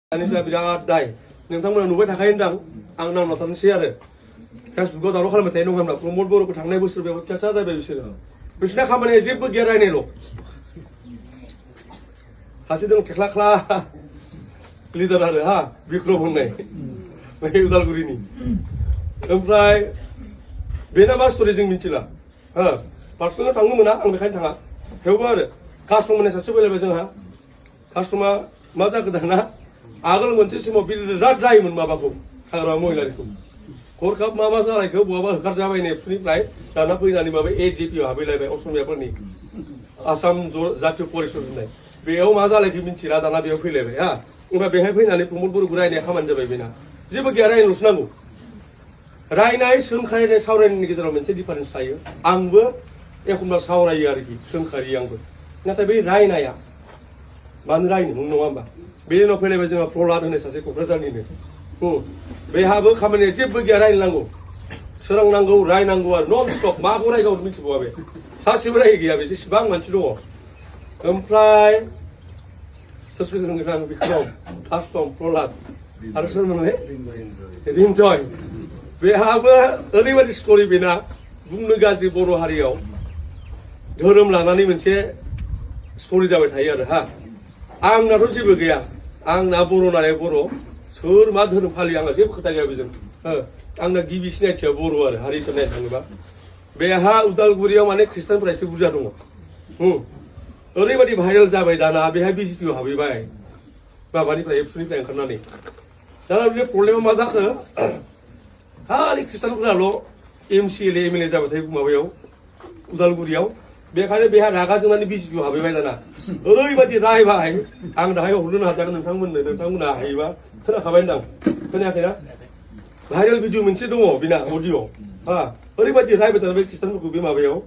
दानिया बिराद दाय नोंथांमोना नुबाय थाखायो होनदां आं नांना थानोसै आरो फेसबुकाव दावराव खालामबाय थायो नङा होनब्ला प्रमद बर'खौ थांनाय बोसोर बेयाव अत्याचार जाबाय बिसोरना खामानिया जेबो गैया रायनायल' सासे दं थेख्ला ख्ला लिडार आरो हा बिक्रम होननाय बे उदालगुरिनि ओमफ्राय बेना मा स्ट'रि जों मिथिला हो पार्सनेल थांनो मोना आं बेखायनो थाङा थेवबो आरो कास्टम होननाय सासे फैलायबाय जोंहा कास्टमा मा जाखो दाना आगोल मोनसे समाव बिराद रायोमोन माबाखौ हाग्रा महिलारिखौ हरखाब मा मा जानायखौ बहाबा होखारजाबाय नेपसुनिफ्राय दाना फैनानै माबा एजेपिआव हाबैलायबाय असमियाफोरनि आसाम जातीय परिषद होननाय बेयाव मा जालायखो मिथिला दाना बेयाव फैलायबाय हा ओमफ्राय बेहाय फैनानै प्रमद बर'खौ रायनाया खामानि जाबाय बेना जेबो गैया रायनोल'सो नांगौ रायनाय सोंखारिनाय सावरायनायनि गेजेराव मोनसे डिफारेन्स थायो आंबो एखनबा सावरायो आरोखि सोंखारियो आंबो नाथाय बै रायनाया मानो रायनो नङा होमबा बेनि उनाव फैलायबाय जोंहा प्रहलाद होननाय सासे क'क्राझारनिनो बेहाबो खामानिया जेबो गैया रायनांगौ सोरांनांगौ रायनांगौ आरो नन स्टप माखौ रायगाव मिथिबावा बे सासेबो राय गैया बे जेसेबां मानसि दङ ओमफ्राय सोर सोर होनगोन आं बिक्रम कास्टम प्रहलाद आरो सोरमोनलाय रिन्जय बेहाबो ओरैबायदि स्ट'रि बेना बुंनो गाज्रि बर' हारियाव धोरोम लानानै मोनसे स्ट'रि जाबाय थायो आरो हा आंनाथ' जेबो गैया आंना बर' नालाय बर' सोर मा धोरोम फालियो आंना जेबो खोथा गैया बेजों आंना गिबि सिनायथिया बर' आरो हारिखौ नायनो थाङोबा बेहा उदालगुरियाव माने ख्रिस्टानफोरा एसे बुरजा दङ ओरैबायदि भाइरेल जाबाय दाना बेहा बिजेपिआव हाबहैबाय माबानिफ्राय एबसुनिफ्राय ओंखारनानै दाना बे प्रब्लेमा मा जाखो खालि ख्रिस्टानफोराल' एमसिएलए एमएलए जाबाय थायो माबायाव उदालगुरियाव बेखायनो बेहा रागा जोंनानै बिजेपिआव हाबहैबाय दाना ओरैबायदि रायबाय आं दाहाय हरनो नाजागोन नोंथांमोननो नोंथांमोना हायोबा खोनाखाबाय होनदां खोनायाखैना भाइरेल भिडिअ मोनसे दङ बिना अडिअ हा ओरैबायदि रायबाय दाना बे ख्रिस्टानफोरखौ बे माबायाव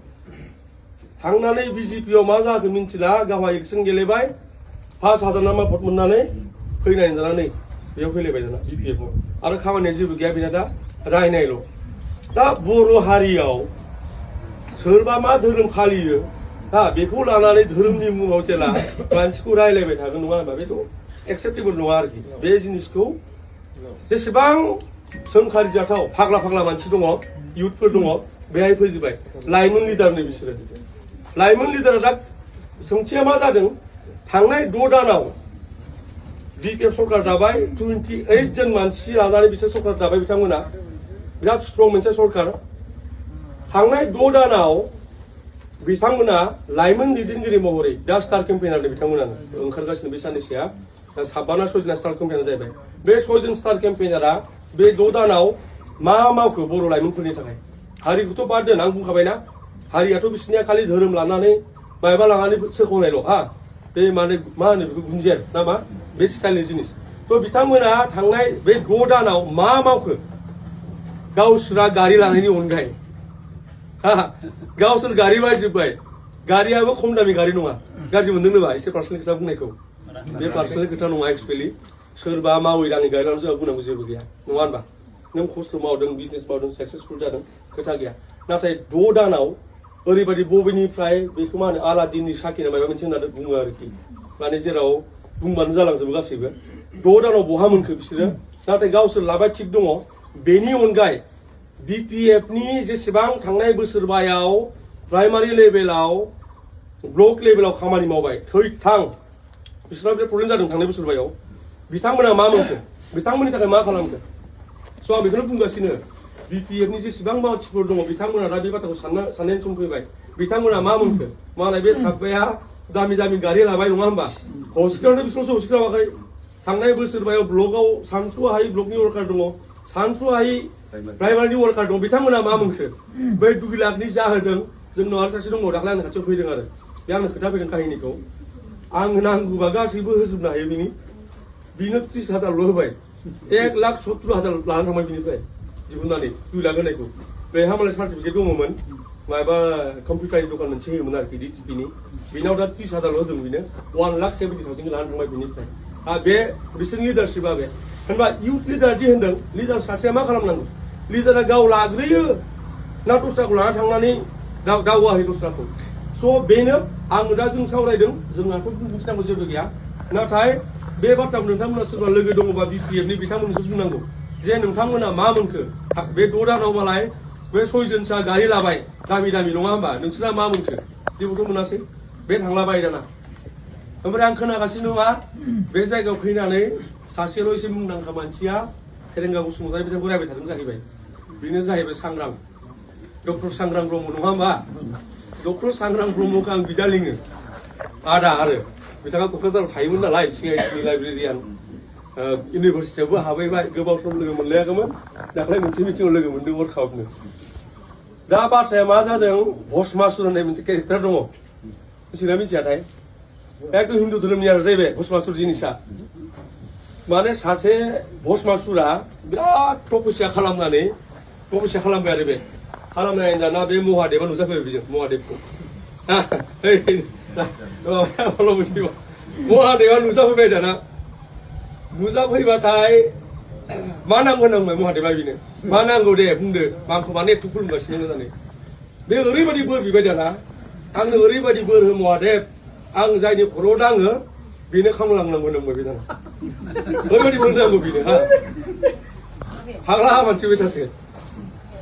थांनानै बिजेपिआव मा जाखो मिथिला गावहा इलेक्सन गेलेबाय 5,000 ना मा भट मोननानै फैनाय जानानै बेयाव फैलायबाय दाना बिपिएफआव आरो खामानिया जेबो गैया बेना दा रायनायल' दा बर' हारियाव सोरबा मा धोरोम फालियो हा बेखौ लानानै धोरोमनि मुङाव जेला मानसिखौ रायलायबाय थागोन नङा होनबा बेथ' एक्सेप्टेबल नङा आरोखि बे जिनिसखौ जेसेबां सोंखारिजाथाव फाग्ला फाग्ला मानसि दङ इउथफोर दङ बेहाय फैजोबबाय लाइमोन लिडारनि बिसोरो लाइमोन लिडारा दा सोंथिया मा जादों थांनाय 6 दानाव बिपिएफ सरकार दाबाय 28 जन मानसि लानानै बिसोर सरकार दाबाय बिथांमोना बिराद स्ट्रं मोनसे सरकार थांनाय 6 दानाव बिथांमोना लाइमोन दैदेनगिरि महरै दा स्टार केम्पेइनार बिथांमोनानो ओंखारगासिनो बे साननैसोआ 56 स्टार केम्पेइनार जाहैबाय बे 6 स्टार केम्पेइनारा बे 6 दानाव मा मावखो बर' लाइमोनफोरनि थाखाय हारिखौथ' बाद दोन आं बुंखाबायना हारियाथ' बिसोरनिया खालि धोरोम लानानै मायबा लानानै सोरखौनायल' हा बे माने मा होनो बेखौ गुन्जेर ना मा बे स्टाइलनि जिनिस थ' बिथांमोना थांनाय बे 6 दानाव मा मावखो गावसोरा गारि लानायनि अनगायै गावसोर गारि बायजोब्बाय गारियाबो खम दामि गारि नङा गाज्रि मोनदों नामा एसे पार्सनेल खोथा बुंनायखौ बे पार्सनेल खोथा नङा एक्सुवेलि सोरबा मावै दाङै गारि लानानै जोंहा बुंनांगौ जेबो गैया नङा होनबा नों खस्थ' मावदों बिजनेस मावदों साक्सेसफुल जादों खोथा गैया नाथाय 6 दानाव ओरैबायदि बबेनिफ्राय बेखौ मा होनो आलादिननि साखिना माबा मोनसे होननानै बुङो आरोखि माने जेराव बुंबानो जालांजोबो गासैबो 6 दानाव बहा मोनखो बिसोरो नाथाय गावसोर लाबाय थिग दङ बेनि अनगायै बिपिएफनि जेसेबां थांनाय बोसोरबायाव प्राइमारि लेभेलाव ब्लक लेभेलाव खामानि मावबाय थैथां बिसोरहा बे प्रब्लेम जादों थांनाय बोसोरबायाव बिथांमोना मा मोनखो बिथांमोननि थाखाय मा खालामखो स' आं बेखौनो बुंगासिनो बिपिएफनि जेसेबां मानसिफोर दङ बिथांमोना दा बे बाथ्राखौ साननायनि सम फैबाय बिथांमोना मा मोनखो मालाय बे साबाया दामि दामि गारि लाबाय नङा होमबा हस्पिटालावनो बिसोरसो हस्पिटाल लावाखै थांनाय बोसोरबायाव ब्लकआव सानथ्रुहायै ब्लकनि वर्कार दङ सानथ्रुहायै प्राइमारिनि वर्कार दं बिथांमोना मा मोनखो बै 2 लाखनि जाहोदों जोंनाव आरो सासे दङ दाख्लै आंनि खाथियाव फैदों आरो बे आंनो खोथा फैदों काहिनिखौ आं नांगौबा गासैबो होजोबनो हायो बिनो 30,000ल' होबाय 1,70,000 लानानै थांबाय बिनिफ्राय दिहुननानै 2 लाख होनायखौ बेहा मालाय सार्टिफिकेट दङमोन माबा कम्पिउटारनि दखान मोनसे होयोमोन आरोखि डिटिपिनि बिनाव दा 30,000ल' होदों बिनो 1,70,000 लानानै थांबाय बिनिफ्राय बे बिसोरनि लिडारशिपआ बे होनबा इउथ लिडार दि होनदों लिडार सासेया मा खालामनांगौ लिडारा गाव लाग्रोयो ना दस्राखौ लाना थांनानै दावगाहैयो दस्राखौ स' बेनो आङो दा जों सावरायदों जोंहाथ' बुंथिनांगौ जेबो गैया नाथाय बे बाथ्राखौ नोंथांमोना सोरबा लोगो दङबा BPF नि बिथांमोनसो बुंनांगौ जे नोंथांमोना मा मोनखो बे 6 दानाव मालाय बे 6 जनसा गारि लाबाय दामि दामि नङा होमबा नोंसोरा मा मोनखो जेबोथ' मोनासै बे थांलाबाय दाना ओमफ्राय आं खोनागासिनो मा बे जायगायाव फैनानै सासेल' एसे मुंदांखा मानसिया फेरेंगा बसुमतारी बिथांखौ रायबाय थादों जाहैबाय बेनो जाहैबाय सांग्रां डक्टर सांग्रां ब्रह्म नङा होमबा डक्टर सांग्रां ब्रह्मखौ आं बिदा लिङो आदा आरो बिथाङा क'क्राझाराव थायोमोन नालाय सिआइटिनि लाइब्रेरियान इउनिभारसिटियावबो हाबैबाय गोबाव सम लोगो मोनलायाखैमोन दाख्लै मोनसे मिटिङाव लोगो मोनदों हरखाबनो दा बाथ्राया मा जादों भस्मासुर होननाय मोनसे केरेक्टार दङ मिथिना मिथियाथाय एकदम हिन्दु धोरोमनि आरो बे भस्मासुर जिनिसा माने सासे भस्मासुरा बिराद तपस्या खालामबाय आरो बे खालामनाय दाना बे महादेबा नुजाफैबाय बेजों महादेबखौ महादेबा नुजाफैबाय दाना नुजाफैबाथाय मा नांगौ होननांबाय महादेबा बेनो मा नांगौ दे बुंदो आंखौ माने एथ' खुलुमगासिनो होननानै बे ओरैबायदि बोर बिबाय दाना आंनो ओरैबायदि बोर हो महादेब आं जायनि खर'आव दाङो बेनो खामलांनांगौ होनबाय बे दाना ओरैबायदि बोर नांगौ बेनो फाग्ला मानसि बे सासे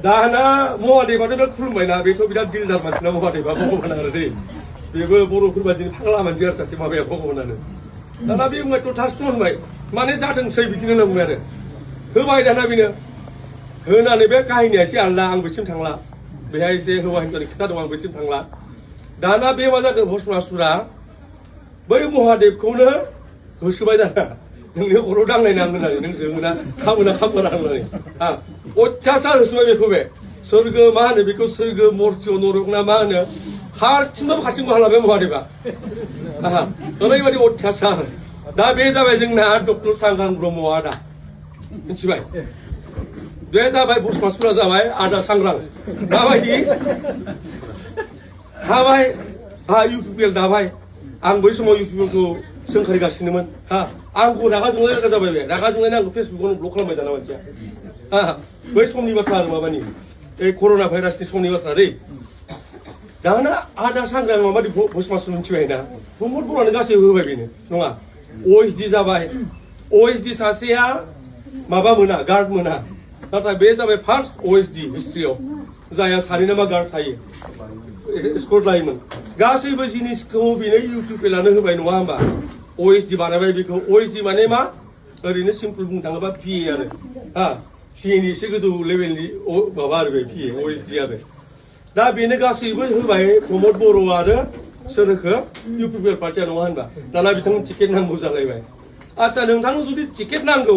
दाना महादेबाथ' खुलुमबायना बेथ' बिराद दिलदार मानसिना महादेबा भगबान आरो दै बेबो बर'फोर बायदिनो फाग्ला मानसि आरो सासे माबाया भगबानानो दाना बे बुंबाय थ'थास्थ' होनबाय माने जाथोंसै बिदिनो होनना आरो होबाय दाना बेनो होनानै बे काहिनिया एसे आलदा आं बेसिम थांला बेहाय एसे हौवा हिन्जावनि खोथा दं आं बेसिम थांला दाना बे मा जागोन भस्मासुरा बै महादेबखौनो होसोबाय दाना नोंनि खर'आव दांलायनांगोन होननानै नों जोङोना खामोना खामोना होननानै अत्याचार होसोबाय बेखौ बे सोरगो मा होनो बेखौ सोरगो मर्त्य नरक ना मा होनो फारथिंबो हालाबाय महादेबा ओरैबायदि अत्याचार दा बे जाबाय जोंना डक्टर सांग्रां ब्रह्म आदा मिथिबाय बे जाबाय भस्मासुरा जाबाय आदा सांग्रां माबायदि हाबाय इउपिपिएल दाबाय आं बै समाव इउपिपिएलखौ सोंखारिगासिनोमोन आंखौ रागा जोंलाय रागा जाबाय बे रागा जोंलायनो आंखौ फेसबुकावनो ब्लक खालामबाय दाना मानसिया बै समनि बाथ्रा आरो माबानि कर'ना भाइरासनि समनि बाथ्रा दै दाना आदा सांग्रां माबादि भस्मासुर मिथिबाय ना प्रमद बर'आनो गासैबो होबाय बेनो नङा OSD जाबाय OSD सासेया माबा मोना गार्ड मोना नाथाय बे जाबाय फार्स्ट OSD हिस्ट्रियाव जायहा सानै नामा गार्ड थायो स्कट लायोमोन गासैबो जिनिसखौ बेनो इउपिपिएलानो होबाय नङा होमबा OSD बानायबाय बेखौ OSD माने मा ओरैनो सिम्पल बुंनो थाङोबा PA आरो PA नि एसे गोजौ लेभेलनि माबा आरो बे PA OSD आरो दा बेनो गासैबो होबाय प्रमद बर' आरो सोरखो इउपिपिएल पार्टिया नङा होनबा दाना बिथांनो टिकेट नांगौ जालायबाय आच्छा नोंथांनो जुदि टिकेट नांगौ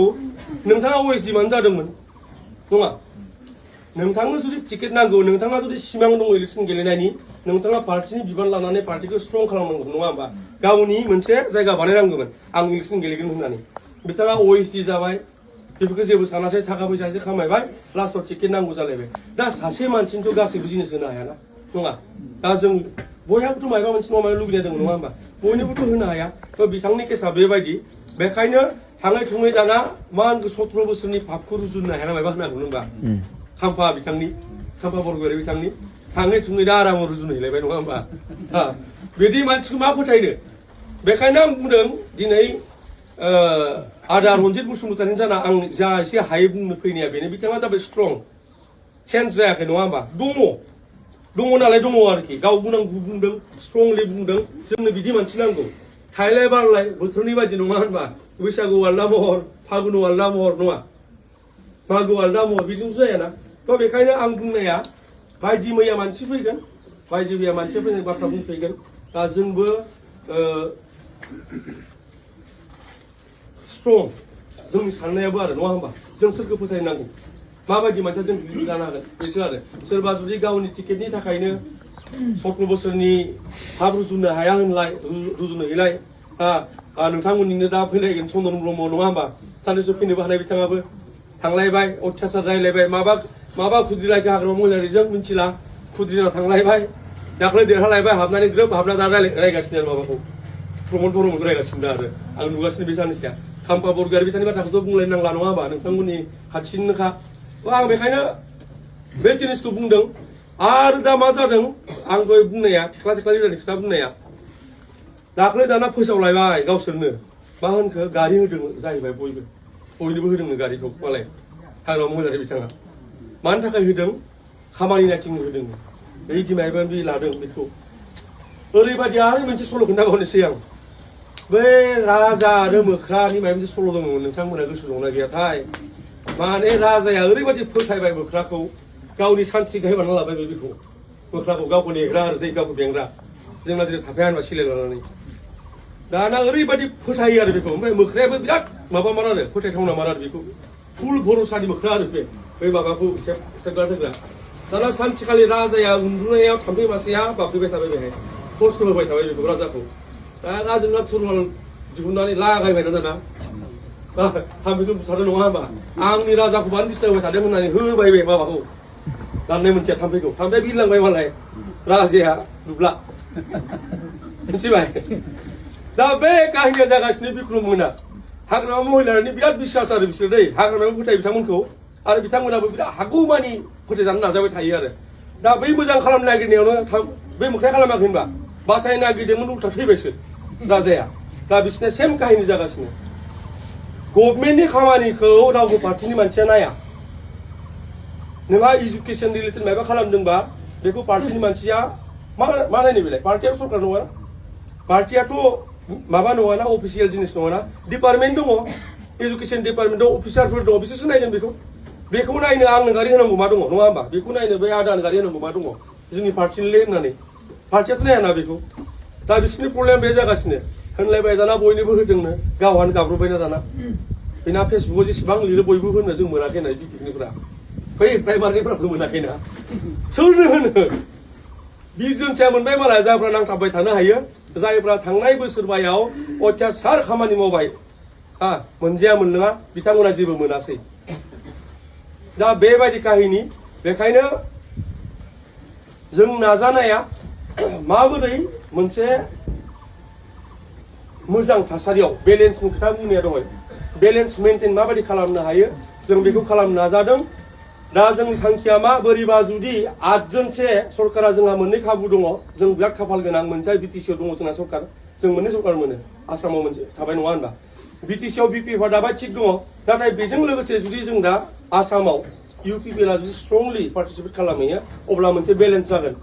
नोंथाङा OSD मानो जादोंमोन नङा नोंथांनो जुदि टिकेट नांगौ नोंथाङा जुदि सिमां दङ इलेक्सन गेलेनायनि नोंथाङा पार्टिनि बिबान लानानै पार्टिखौ स्ट्रं खालामनांगौ नङा होमबा गावनि मोनसे जायगा बानायनांगौमोन आं इलेक्सन गेलेगोन होननानै बिथाङा OSD जाबाय बेफोरखौ जेबो सानासै थाखा फैसा एसे खामायबाय लास्टआव टिकेट नांगौ जालायबाय दा सासे मानसिनिथ' गासैबो जिनिस होनो हायाना नङा दा जों बयहाबोथ' माबा मोनसे नङा माबा लुबैनाय दङ नङा होमबा बयनोबोथ' होनो हाया बिथांनि केसा बेबायदि बेखायनो थाङै थुङै दाना मा होनगौ 17 बोसोरनि पापखौ रुजुनो हाया माबा होनांगौ होनबा खाम्फा बरगयारि बिथांनि थाङै थुङै दा आरामाव रुजुनो हैलायबाय नङा होमबा बिदि मानसिखौ मा फोथायनो बेखायनो आं बुंदों दिनै आदा रन्जित बसुमतारी जाना आं जा एसे हायो बुंनो फैनाया बेनो बिथाङा जाबाय स्ट्रं चेन्ज जायाखै नङा होमबा दङ नालाय दङ आरोखि गाव बुंनांगौ बुंदों स्ट्रंलि बुंदों जोंनो बिदि मानसि नांगौ थायलाय बारलाय बोथोरनि बायदि नङा होनबा बैसागु आलदा महर फागुन आलदा महर नङा मागो आलदा महर बिदिनो जायाना थ' बेखायनो आं बुंनाया बायदि मैया मानसि फैगोन बायदि मैया मानसि फैनाय बाथ्रा बुंफैगोन दा जोंबो स्ट्रं जोंनि साननायाबो आरो नङा होमबा जों सोरखौ फोथायनांगौ माबायदि मानसिया जों गिदिर जानो हागोन बेसो आरो सोरबा जुदि गावनि टिकेटनि थाखायनो 17 बोसोरनि हाब रुजुनो हाया होनलाय रुजुनो हैलाय नोंथांमोननिनो दा फैलायगोन चन्दन ब्रह्म नङा होमबा सानैसो फैनोबो हानाय बिथाङाबो थांलायबाय अत्याचार रायलायबाय माबा खुद्रिलायखो हाग्रामा महिलारिजों मिथिला खुद्रिनाव थांलायबाय दाख्लै देरहालायबाय हाबनानै ग्रोब हाबना दा रायगासिनो आरो माबाखौ प्रमद बर'मोन रायगासिनो आरो आं नुगासिनो बे साननैसोआ खाम्फा बरगयारि बिथांनि बाथ्राखौथ' बुंलायनो नांला नङा होमबा नोंथांमोननि खाथिनिनोखा आं बेखायनो बे जिनिसखौ बुंदों आरो दा मा जादों आं दहाय बुंनाया थेख्ला लिडारनि खोथा बुंनाया दाख्लै दाना फोसावलायबाय गावसोरनो मा होनखो गारि होदों जाहैबाय बयनोबो होदोंनो गारिखौ मालाय हाग्रा महिलारि बिथाङा मानि थाखाय होदों खामानि नायथिंनो होदों बिदि मायबा बि लादों बेखौ ओरैबायदि आरो मोनसे सल' खोन्थाबावनोसै आं बै राजा आरो मोख्रानि माबा मोनसे सल' दंमोन नोंथांमोना गोसो दंना गैयाथाय माने राजाया ओरैबायदि फोथायबाय मोख्राखौ गावनि सान्थ्रि गाहाय बानायना लाबाय बेखौ मोख्राखौ गावखौ नेग्रा आरो दै गावखौ बेंग्रा जोंना जेरै थाफाया होनबा सिलाय लानानै दाना ओरैबायदि फोथायो आरो बेखौ ओमफ्राय मोख्रायाबो बिराद माबा मार आरो फोथायथावना मार आरो बेखौ फुल भरसानि मोख्रा आरो बै माबाखौ सेबग्रा होग्रा दाना सानसेखालि राजाया उन्दुनायाव थाम्फै मासेया बाफैबाय थाबाय बेहाय खस्थ' होबाय थाबाय बेखौ राजाखौ दा राजाना थुरमाल दिहुननानै लागायबायना दाना थाम्फैखौ बुथारदों नङा होनबा आंनि राजाखौ मानो डिस्टार्ब होबाय थादों होननानै होबाय बे माबाखौ दाननाय मोनसेया थाम्फैया बिरलांबाय मालाय राजाया नुब्ला मिथिबाय दा बे काहिनिया जागासिनो बिक्रम मोना हाग्रामा महिलानि बिराद बिश्वास आरो बिसोर दै हाग्रामायाव फोथाय बिथांमोनखौ आरो बिथांमोनाबो बिराद हागौमानि फोथायजानो नाजाबाय थायो आरो दा बै मोजां खालामनो नागिरनायावनो बै मोख्राया खालामाखै होनबा बासायनो नागिरदोंमोन उल्था थैबायसो राजाया दा बिसोरना सेम काहिनि जागासिनो गभर्नमेन्टनि खामानिखौ रावबो पार्टिनि मानसिया नाया नोंहा इडुकेसन रिलेटेड माबा खालामदोंबा बेखौ पार्टिनि मानसिया मा नायनो बेलाय पार्टियाथ' सरकार नङा पार्टियाथ' माबा नङाना अफिसियेल जिनिस नङाना डिपार्टमेन्ट दङ इडुकेसन डिपार्टमेन्टआव अफिसारफोर दङ बिसोरसो नायगोन बेखौ नायनो आंनो गारि होनांगौ मा दङ नङा होमबा बेखौ नायनो बे आदानो गारि होनांगौ मा दङ जोंनि पार्टिनिले होननानै पार्टियाथ' नायाना बेखौ दा बिसोरनि प्रब्लेम बे जागासिनो होनलायबाय दाना बयनोबो होदोंनो गावहानो गाब्रबायना दाना बेना फेसबुकाव जेसेबां लिरो बयबो होनो जों मोनाखै होननाय बिपिकनिफ्रा बै प्राइमारिनिफ्राबो मोनाखैना सोरनो होनो बिजोंथिया मोनबाय मालाय जायफ्रा नांथाबबाय थानो हायो जायफ्रा थांनाय बोसोरबायाव अत्याचार खामानि मावबाय मोनजाया मोनलोङा बिथांमोना जेबो मोनासै दा बेबायदि काहिनि बेखायनो जों नाजानाया माबोरै मोनसे मोजां थासारियाव बेलेन्सनि खोथा बुंनाया दङ बेलेन्स मेनटेन माबायदि खालामनो हायो जों बेखौ खालामनो नाजादों दा जोंनि थांखिया मा बोरैबा जुदि 8 जनसे सरकारा जोंहा मोननै खाबु दङ जों बिराद खाफाल गोनां मोनसे बिटिसिआव दङ जोंहा सरकार जों मोननै सरकार मोनो आसामाव मोनसे थाबाय नङा होनबा बिटिसिआव बिपिएफआ दाबाय थिग दङ नाथाय बेजों लोगोसे जुदि जों दा आसामाव इउपिपिएलआ जुदि स्ट्रंलि पार्टिसिपेट खालामहैयो अब्ला मोनसे बेलेन्स जागोन